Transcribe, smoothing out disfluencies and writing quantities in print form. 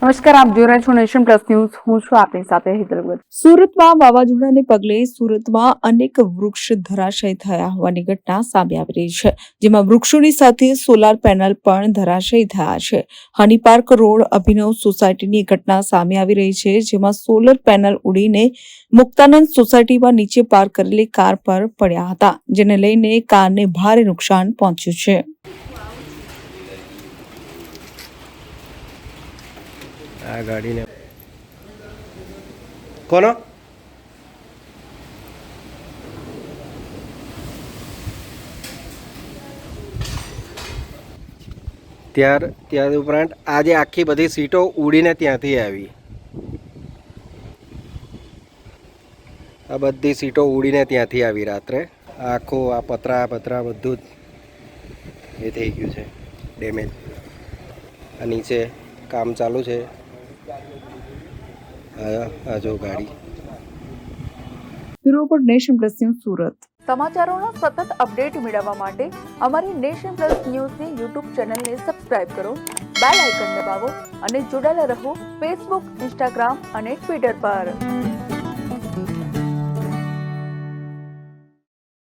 નમસ્કાર, આપ જોઈ રહ્યા છો નેશન પ્લસ ન્યૂઝ. હું છું આપની સાથે હિતલ ભગત. સુરતમાં વાવાઝોડાને પગલે સુરતમાં અનેક વૃક્ષ ધરાશય થયા હોવાની ઘટના સામે આવી રહી છે, જેમાં વૃક્ષોની સાથે સોલાર પેનલ પણ ધરાશય થયા છે. હની પાર્ક રોડ અભિનવ સોસાયટીની ઘટના સામે આવી રહી છે, જેમાં સોલર પેનલ ઉડીને મુક્તાનંદ સોસાયટીમાં નીચે પાર્ક કરેલી કાર પર પડ્યા હતા, જેને લઈને કારને ભારે નુકસાન પહોંચ્યું છે. આ ગાડીને કોનો ત્યાર ઉપરાંત આજે આખી બધી સીટો ઉડીને ત્યાંથી આવી. આ બધી સીટો ઉડીને ત્યાંથી આવી રાત્રે. આખું આ પતરા બધું જ એ થઈ ગયું છે, ડેમેજ. આ નીચે કામ ચાલુ છે. આ જો ગાડી. Bureau report, Nation Plus News, Surat. સમાચારોના સતત અપડેટ મેળવવા માટે અમારી નેશન પ્લસ ન્યૂઝની યુટ્યુબ ચેનલને સબસ્ક્રાઇબ કરો, બેલ આઇકન દબાવો અને જોડાયેલા રહો ફેસબુક, ઇન્સ્ટાગ્રામ અને ટ્વિટર પર.